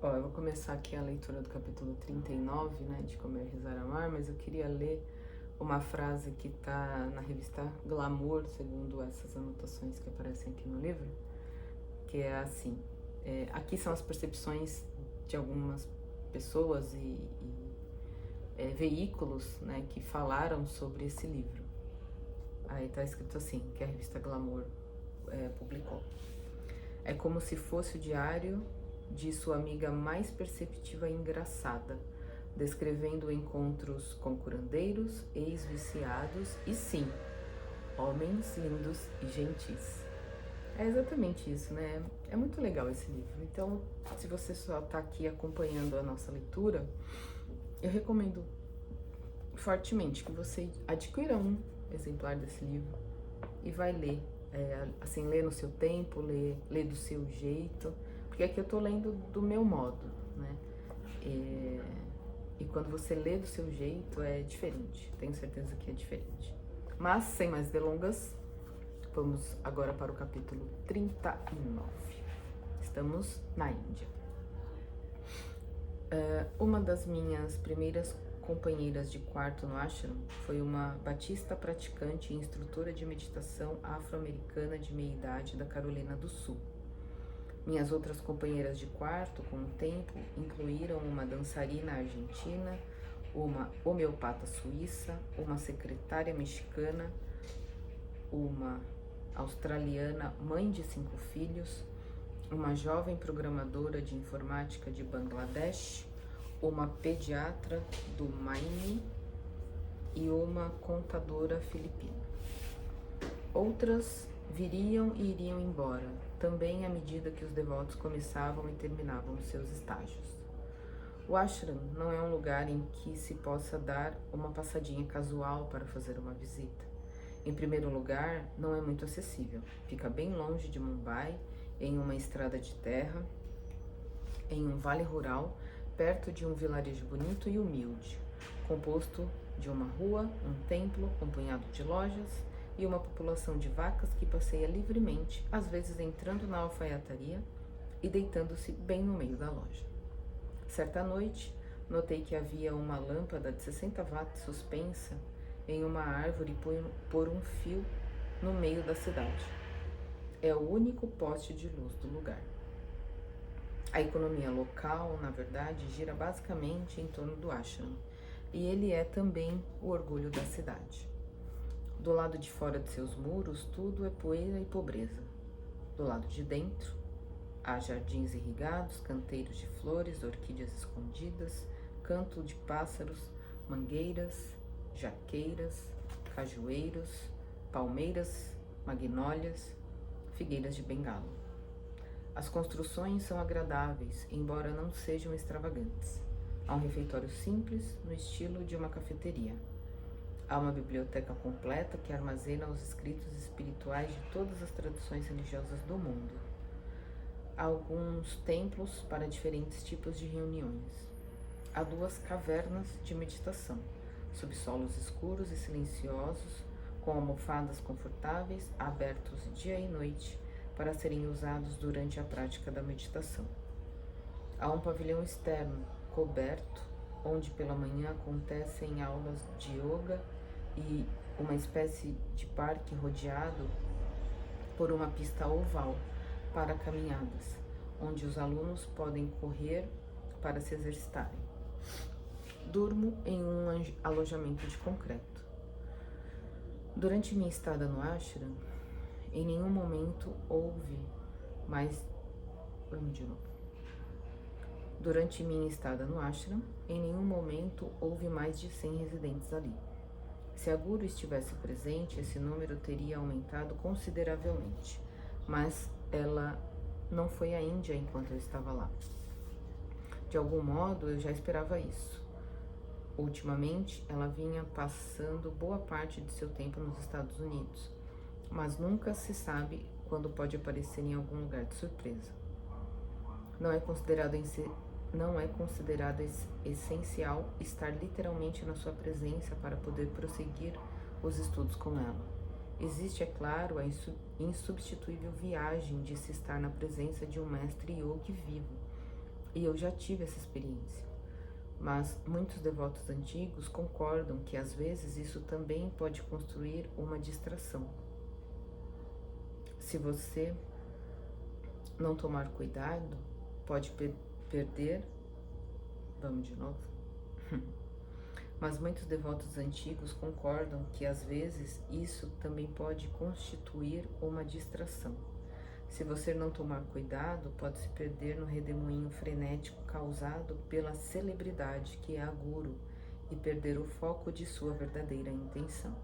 Eu vou começar aqui a leitura do capítulo 39, né, de Comer, Rezar, Amar, mas eu queria ler uma frase que está na revista Glamour, segundo essas anotações que aparecem aqui no livro, que é assim: aqui são as percepções de algumas pessoas e veículos, né, que falaram sobre esse livro. Aí está escrito assim, que a revista Glamour publicou. É como se fosse o diário de sua amiga mais perceptiva e engraçada, descrevendo encontros com curandeiros, ex-viciados e sim, homens lindos e gentis. É exatamente isso, né? É muito legal esse livro. Então, se você só está aqui acompanhando a nossa leitura, eu recomendo fortemente que você adquira um exemplar desse livro e vai ler. Assim, ler no seu tempo, ler do seu jeito, porque aqui eu tô lendo do meu modo, né? E quando você lê do seu jeito é diferente, tenho certeza que é diferente. Mas, sem mais delongas, vamos agora para o capítulo 39. Estamos na Índia. Uma das minhas primeiras companheiras de quarto no ashram foi uma batista praticante e instrutora de meditação afro-americana de meia idade da Carolina do Sul. Minhas outras companheiras de quarto, com o tempo, incluíram uma dançarina argentina, uma homeopata suíça, uma secretária mexicana, uma australiana mãe de 5 filhos, uma jovem programadora de informática de Bangladesh, uma pediatra do Maine e uma contadora filipina. Outras viriam e iriam embora, também à medida que os devotos começavam e terminavam os seus estágios. O ashram não é um lugar em que se possa dar uma passadinha casual para fazer uma visita. Em primeiro lugar, não é muito acessível. Fica bem longe de Mumbai, em uma estrada de terra, em um vale rural, perto de um vilarejo bonito e humilde, composto de uma rua, um templo, um punhado de lojas e uma população de vacas que passeia livremente, às vezes entrando na alfaiataria e deitando-se bem no meio da loja. Certa noite, notei que havia uma lâmpada de 60 watts suspensa em uma árvore por um fio no meio da cidade. É o único poste de luz do lugar. A economia local, na verdade, gira basicamente em torno do ashram, e ele é também o orgulho da cidade. Do lado de fora de seus muros, tudo é poeira e pobreza. Do lado de dentro, há jardins irrigados, canteiros de flores, orquídeas escondidas, canto de pássaros, mangueiras, jaqueiras, cajueiros, palmeiras, magnólias, figueiras de bengala. As construções são agradáveis, embora não sejam extravagantes. Há um refeitório simples, no estilo de uma cafeteria. Há uma biblioteca completa que armazena os escritos espirituais de todas as tradições religiosas do mundo. Há alguns templos para diferentes tipos de reuniões. Há 2 cavernas de meditação, subsolos escuros e silenciosos, com almofadas confortáveis, abertos dia e noite, para serem usados durante a prática da meditação. Há um pavilhão externo, coberto, onde pela manhã acontecem aulas de yoga e uma espécie de parque rodeado por uma pista oval para caminhadas, onde os alunos podem correr para se exercitarem. Durmo em um alojamento de concreto. Durante minha estada no ashram, em nenhum momento houve mais... Vamos de novo. Durante minha estada no ashram, em nenhum momento houve mais de 100 residentes ali. Se a Guru estivesse presente, esse número teria aumentado consideravelmente, mas ela não foi à Índia enquanto eu estava lá. De algum modo, eu já esperava isso. Ultimamente, ela vinha passando boa parte de seu tempo nos Estados Unidos, mas nunca se sabe quando pode aparecer em algum lugar de surpresa. Não é considerado essencial estar literalmente na sua presença para poder prosseguir os estudos com ela. Existe, é claro, a insubstituível viagem de se estar na presença de um mestre yogi vivo, E eu já tive essa experiência. Mas muitos devotos antigos concordam que às vezes isso também pode construir uma distração. Se você não tomar cuidado, pode perder. Vamos de novo? Mas muitos devotos antigos concordam que às vezes isso também pode constituir uma distração. Se você não tomar cuidado, pode se perder no redemoinho frenético causado pela celebridade que é a guru e perder o foco de sua verdadeira intenção.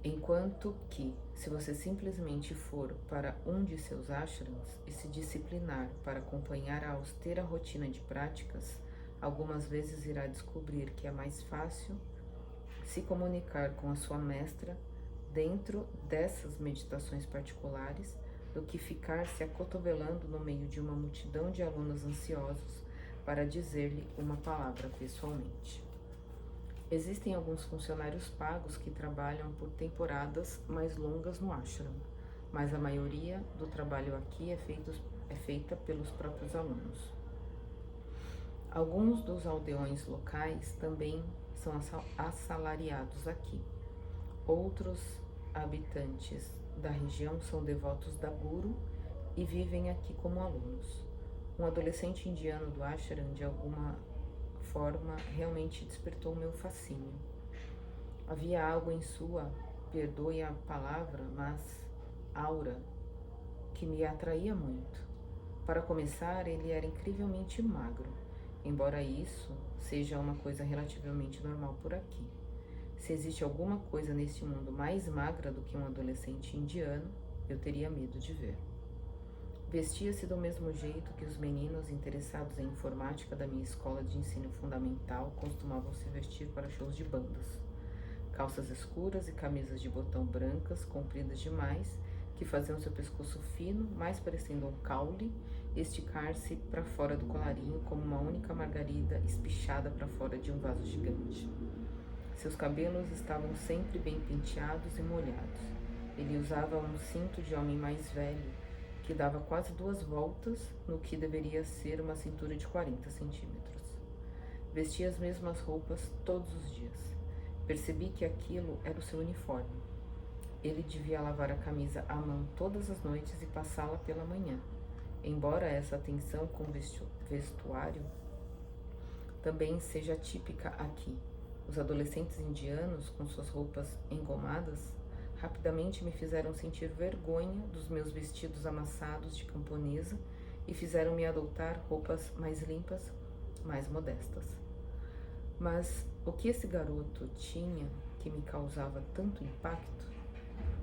Enquanto que, se você simplesmente for para um de seus ashrams e se disciplinar para acompanhar a austera rotina de práticas, algumas vezes irá descobrir que é mais fácil se comunicar com a sua mestra dentro dessas meditações particulares do que ficar se acotovelando no meio de uma multidão de alunos ansiosos para dizer-lhe uma palavra pessoalmente. Existem alguns funcionários pagos que trabalham por temporadas mais longas no ashram, mas a maioria do trabalho aqui é feita pelos próprios alunos. Alguns dos aldeões locais também são assalariados aqui. Outros habitantes da região são devotos da Guru e vivem aqui como alunos. Um adolescente indiano do ashram, de alguma forma, realmente despertou meu fascínio. Havia algo em sua, perdoe a palavra, mas aura, que me atraía muito. Para começar, ele era incrivelmente magro, embora isso seja uma coisa relativamente normal por aqui. Se existe alguma coisa neste mundo mais magra do que um adolescente indiano, eu teria medo de ver. Vestia-se do mesmo jeito que os meninos interessados em informática da minha escola de ensino fundamental costumavam se vestir para shows de bandas. Calças escuras e camisas de botão brancas, compridas demais, que faziam seu pescoço fino, mais parecendo um caule, esticar-se para fora do colarinho como uma única margarida espichada para fora de um vaso gigante. Seus cabelos estavam sempre bem penteados e molhados. Ele usava um cinto de homem mais velho, que dava quase 2 voltas no que deveria ser uma cintura de 40 centímetros. Vestia as mesmas roupas todos os dias. Percebi que aquilo era o seu uniforme. Ele devia lavar a camisa à mão todas as noites e passá-la pela manhã. Embora essa atenção com vestuário também seja típica aqui, os adolescentes indianos, com suas roupas engomadas, rapidamente me fizeram sentir vergonha dos meus vestidos amassados de camponesa e fizeram-me adotar roupas mais limpas, mais modestas. Mas o que esse garoto tinha que me causava tanto impacto?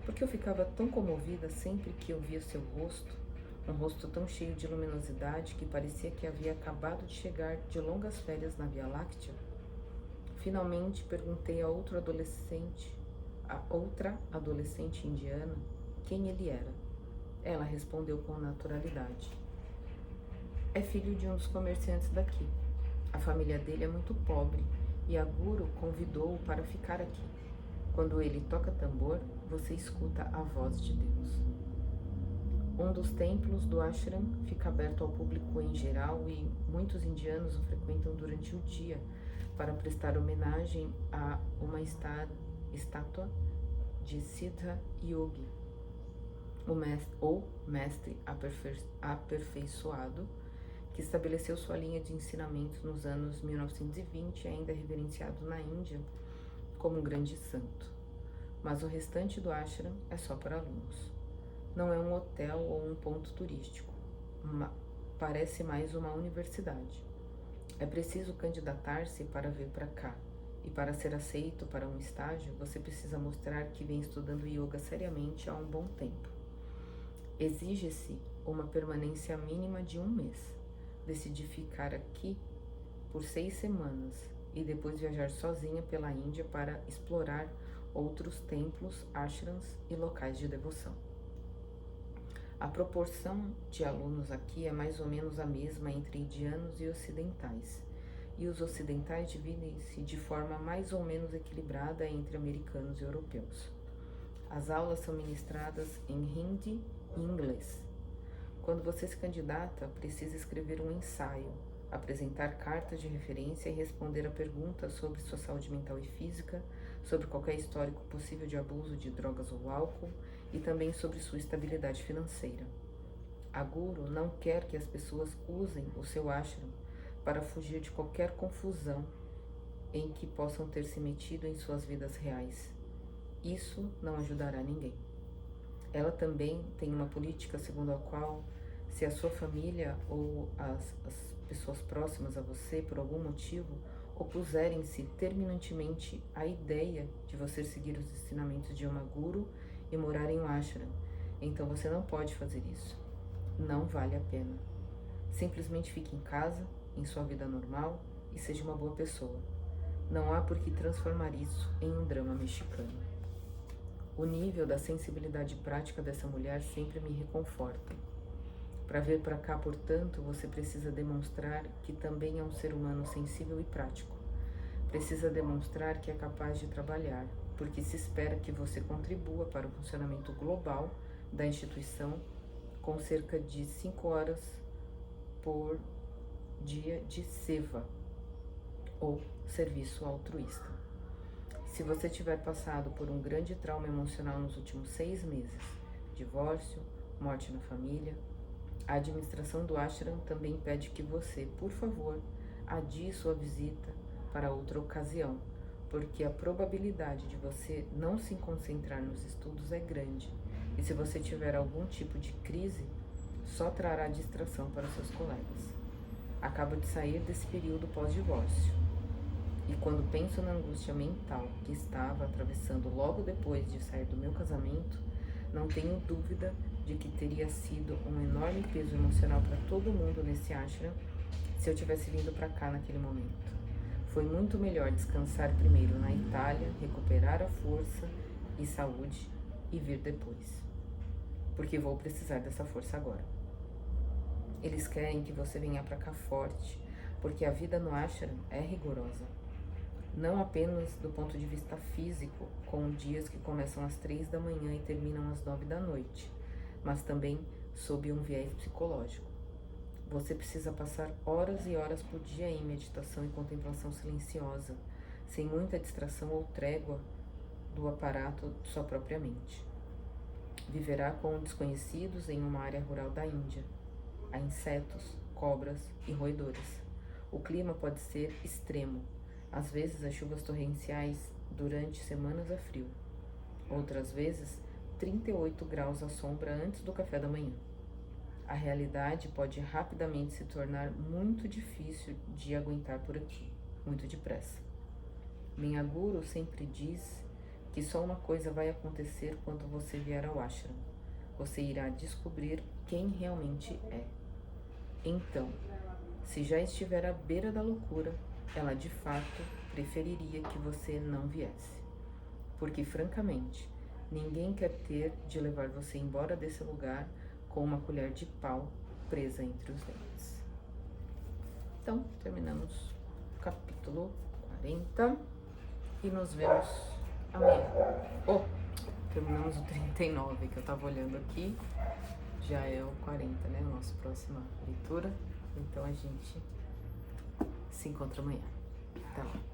Porque eu ficava tão comovida sempre que eu via seu rosto, um rosto tão cheio de luminosidade que parecia que havia acabado de chegar de longas férias na Via Láctea. Finalmente perguntei a outra adolescente indiana quem ele era. Ela respondeu com naturalidade: é filho de um dos comerciantes daqui. A família dele é muito pobre e a Guru convidou-o para ficar aqui. Quando ele toca tambor, você escuta a voz de Deus. Um dos templos do ashram fica aberto ao público em geral e muitos indianos o frequentam durante o dia para prestar homenagem a uma estátua de Siddha Yogi, o mestre aperfeiçoado, que estabeleceu sua linha de ensinamentos nos anos 1920 e ainda é reverenciado na Índia como um grande santo. Mas o restante do ashram é só para alunos. Não é um hotel ou um ponto turístico, parece mais uma universidade. É preciso candidatar-se para vir para cá, e para ser aceito para um estágio, você precisa mostrar que vem estudando yoga seriamente há um bom tempo. Exige-se uma permanência mínima de 1 mês. Decidi ficar aqui por 6 semanas e depois viajar sozinha pela Índia para explorar outros templos, ashrams e locais de devoção. A proporção de alunos aqui é mais ou menos a mesma entre indianos e ocidentais, e os ocidentais dividem-se de forma mais ou menos equilibrada entre americanos e europeus. As aulas são ministradas em hindi e inglês. Quando você se candidata, precisa escrever um ensaio, apresentar cartas de referência e responder a perguntas sobre sua saúde mental e física, sobre qualquer histórico possível de abuso de drogas ou álcool e também sobre sua estabilidade financeira. A Guru não quer que as pessoas usem o seu ashram para fugir de qualquer confusão em que possam ter se metido em suas vidas reais. Isso não ajudará ninguém. Ela também tem uma política segundo a qual, se a sua família ou as pessoas próximas a você, por algum motivo, opuserem-se terminantemente à ideia de você seguir os ensinamentos de uma guru e morar em um ashram, então você não pode fazer isso. Não vale a pena. Simplesmente fique em casa, em sua vida normal e seja uma boa pessoa. Não há por que transformar isso em um drama mexicano. O nível da sensibilidade prática dessa mulher sempre me reconforta. Para vir para cá, portanto, você precisa demonstrar que também é um ser humano sensível e prático. Precisa demonstrar que é capaz de trabalhar, porque se espera que você contribua para o funcionamento global da instituição com cerca de 5 horas por dia de seva, ou serviço altruísta. Se você tiver passado por um grande trauma emocional nos últimos 6 meses, divórcio, morte na família, a administração do ashram também pede que você, por favor, adie sua visita para outra ocasião, porque a probabilidade de você não se concentrar nos estudos é grande, e se você tiver algum tipo de crise, só trará distração para seus colegas. Acabo de sair desse período pós-divórcio. E quando penso na angústia mental que estava atravessando logo depois de sair do meu casamento, não tenho dúvida de que teria sido um enorme peso emocional para todo mundo nesse ashram se eu tivesse vindo para cá naquele momento. Foi muito melhor descansar primeiro na Itália, recuperar a força e saúde e vir depois, porque vou precisar dessa força agora. Eles querem que você venha para cá forte, porque a vida no ashram é rigorosa. Não apenas do ponto de vista físico, com dias que começam às 3 da manhã e terminam às 9 da noite, mas também sob um viés psicológico. Você precisa passar horas e horas por dia em meditação e contemplação silenciosa, sem muita distração ou trégua do aparato de sua própria mente. Viverá com desconhecidos em uma área rural da Índia. Há insetos, cobras e roedores. O clima pode ser extremo. Às vezes, as chuvas torrenciais durante semanas a frio. Outras vezes, 38 graus à sombra antes do café da manhã. A realidade pode rapidamente se tornar muito difícil de aguentar por aqui, muito depressa. Minha guru sempre diz que só uma coisa vai acontecer quando você vier ao ashram. Você irá descobrir quem realmente é. Então, se já estiver à beira da loucura, ela de fato preferiria que você não viesse. Porque, francamente, ninguém quer ter de levar você embora desse lugar com uma colher de pau presa entre os dentes. Então, terminamos o capítulo 40 e nos vemos amanhã. Terminamos o 39, que eu tava olhando aqui. Já é o 40, né? A nossa próxima leitura. Então a gente se encontra amanhã. Até lá.